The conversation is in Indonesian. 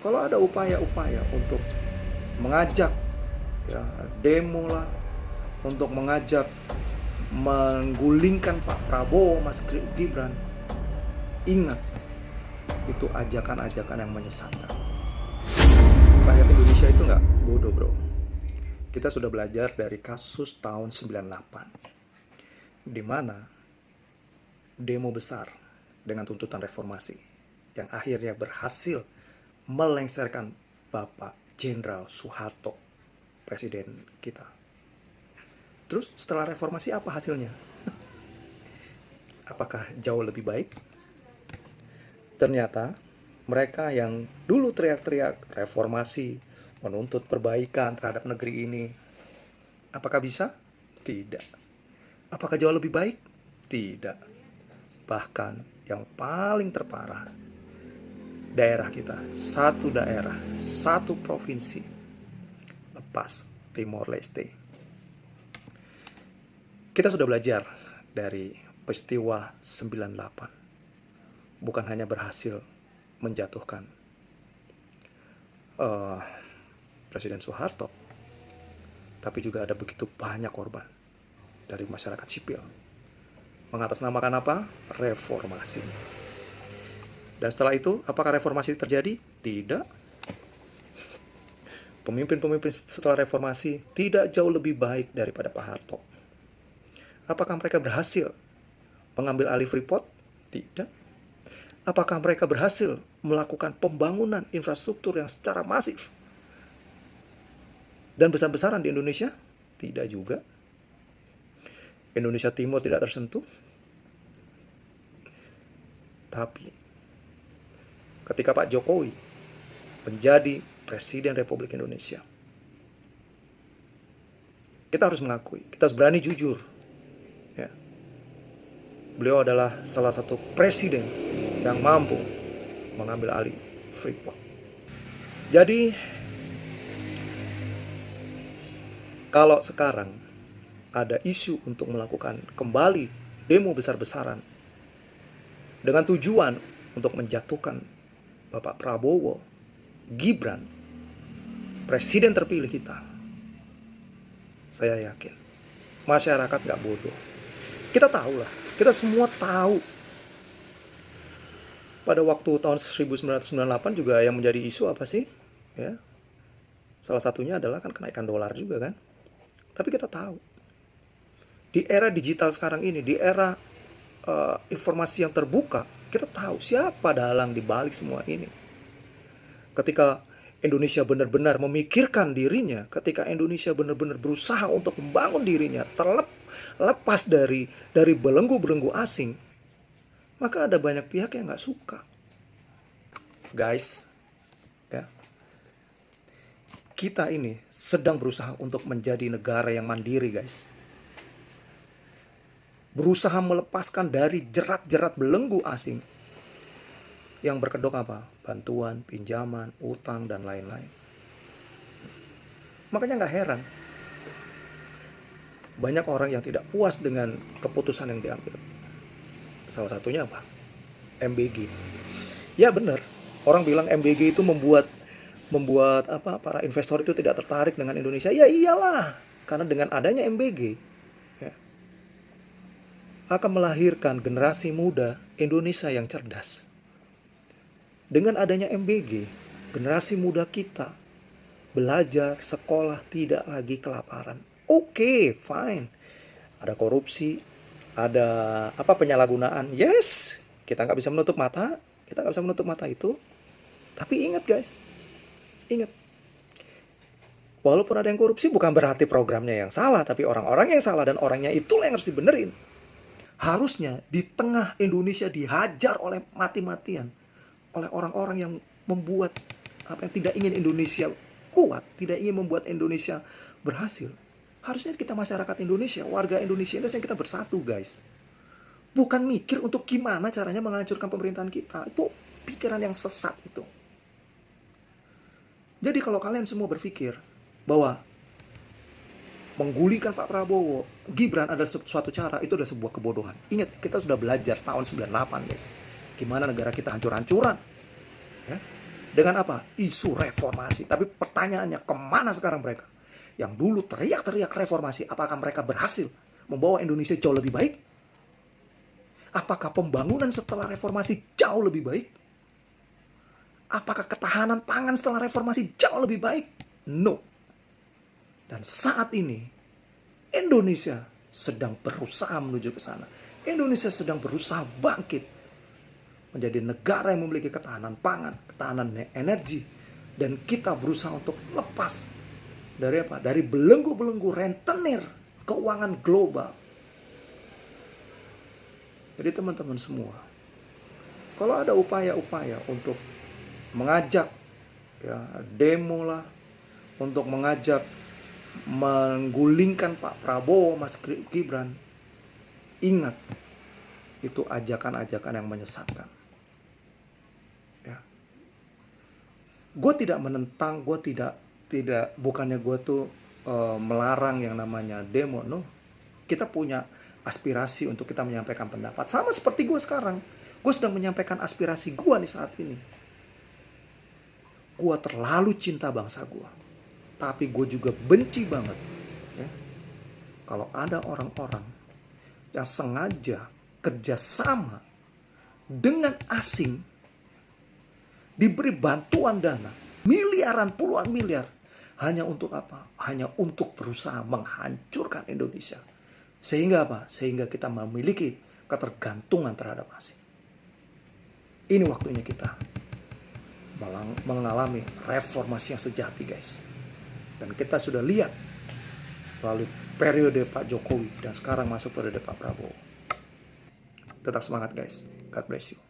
Kalau ada upaya-upaya untuk mengajak ya, demo lah, untuk mengajak menggulingkan Pak Prabowo, Mas Gibran, ingat, itu ajakan-ajakan yang menyesatkan. Rakyat Indonesia itu nggak bodoh, bro. Kita sudah belajar dari kasus tahun 98, di mana demo besar dengan tuntutan reformasi yang akhirnya berhasil melengsarkan Bapak Jenderal Soeharto, presiden kita. Terus setelah reformasi apa hasilnya? Apakah jauh lebih baik? Ternyata mereka yang dulu teriak-teriak reformasi, menuntut perbaikan terhadap negeri ini, apakah bisa? Tidak. Apakah jauh lebih baik? Tidak. Bahkan yang paling terparah, daerah kita, satu daerah, satu provinsi, lepas Timor Leste. Kita sudah belajar dari peristiwa 98. Bukan hanya berhasil menjatuhkan Presiden Soeharto, tapi juga ada begitu banyak korban dari masyarakat sipil. Mengatasnamakan apa? Reformasi. Dan setelah itu, apakah reformasi terjadi? Tidak. Pemimpin-pemimpin setelah reformasi tidak jauh lebih baik daripada Pak Harto. Apakah mereka berhasil mengambil alih Freeport? Tidak. Apakah mereka berhasil melakukan pembangunan infrastruktur yang secara masif dan besar-besaran di Indonesia? Tidak juga. Indonesia Timur tidak tersentuh. Tapi ketika Pak Jokowi menjadi Presiden Republik Indonesia, kita harus mengakui, kita harus berani jujur. Ya. Beliau adalah salah satu presiden yang mampu mengambil alih Freeport. Jadi, kalau sekarang ada isu untuk melakukan kembali demo besar-besaran dengan tujuan untuk menjatuhkan Bapak Prabowo, Gibran, presiden terpilih kita, saya yakin masyarakat gak bodoh. Kita tahu lah, kita semua tahu. Pada waktu tahun 1998 juga yang menjadi isu apa sih? Ya, salah satunya adalah kan kenaikan dolar juga kan. Tapi kita tahu, di era digital sekarang ini, di era informasi yang terbuka, kita tahu siapa dalang di balik semua ini. Ketika Indonesia benar-benar memikirkan dirinya, ketika Indonesia benar-benar berusaha untuk membangun dirinya, terlepas dari belenggu-belenggu asing, maka ada banyak pihak yang gak suka. Guys, ya, kita ini sedang berusaha untuk menjadi negara yang mandiri, guys. Berusaha melepaskan dari jerat-jerat belenggu asing yang berkedok apa? Bantuan, pinjaman, utang, dan lain-lain. Makanya gak heran banyak orang yang tidak puas dengan keputusan yang diambil. Salah satunya apa? MBG. Ya benar, orang bilang MBG itu membuat apa, para investor itu tidak tertarik dengan Indonesia. Ya iyalah, karena dengan adanya MBG ya, akan melahirkan generasi muda Indonesia yang cerdas. Dengan adanya MBG, generasi muda kita belajar, sekolah, tidak lagi kelaparan. Oke, fine. Ada korupsi, ada apa, penyalahgunaan. Yes, kita nggak bisa menutup mata. Kita nggak bisa menutup mata itu. Tapi ingat guys, ingat. Walaupun ada yang korupsi bukan berarti programnya yang salah, tapi orang-orang yang salah dan orangnya itulah yang harus dibenerin. Harusnya di tengah Indonesia dihajar oleh mati-matian oleh orang-orang yang membuat apa, yang tidak ingin Indonesia kuat, tidak ingin membuat Indonesia berhasil. Harusnya kita masyarakat Indonesia, warga Indonesia yang kita bersatu, guys. Bukan mikir untuk gimana caranya menghancurkan pemerintahan kita. Itu pikiran yang sesat itu. Jadi kalau kalian semua berpikir bahwa menggulingkan Pak Prabowo, Gibran adalah suatu cara, itu adalah sebuah kebodohan. Ingat, kita sudah belajar tahun 98, guys. Gimana negara kita hancur-hancuran. Ya. Dengan apa? Isu reformasi. Tapi pertanyaannya, kemana sekarang mereka? Yang dulu teriak-teriak reformasi, apakah mereka berhasil membawa Indonesia jauh lebih baik? Apakah pembangunan setelah reformasi jauh lebih baik? Apakah ketahanan pangan setelah reformasi jauh lebih baik? No. Dan saat ini, Indonesia sedang berusaha menuju ke sana. Indonesia sedang berusaha bangkit menjadi negara yang memiliki ketahanan pangan, ketahanan energi. Dan kita berusaha untuk lepas dari apa? Dari belenggu-belenggu rentenir keuangan global. Jadi teman-teman semua, kalau ada upaya-upaya untuk mengajak ya, demo lah, untuk mengajak menggulingkan Pak Prabowo, Mas Gibran, ingat, itu ajakan-ajakan yang menyesatkan. Ya. Gue tidak menentang, gue tidak bukannya gue tuh melarang yang namanya demo, no. Kita punya aspirasi untuk kita menyampaikan pendapat. Sama seperti gue sekarang, gue sedang menyampaikan aspirasi gue nih saat ini. Gue terlalu cinta bangsa gue, tapi gue juga benci banget ya, kalau ada orang-orang yang sengaja kerjasama dengan asing, diberi bantuan dana miliaran, puluhan miliar, hanya untuk apa? Hanya untuk berusaha menghancurkan Indonesia. Sehingga apa? Sehingga kita memiliki ketergantungan terhadap asing. Ini waktunya kita mengalami reformasi yang sejati, guys. Dan kita sudah lihat melalui periode Pak Jokowi dan sekarang masuk periode Pak Prabowo. Tetap semangat, guys. God bless you.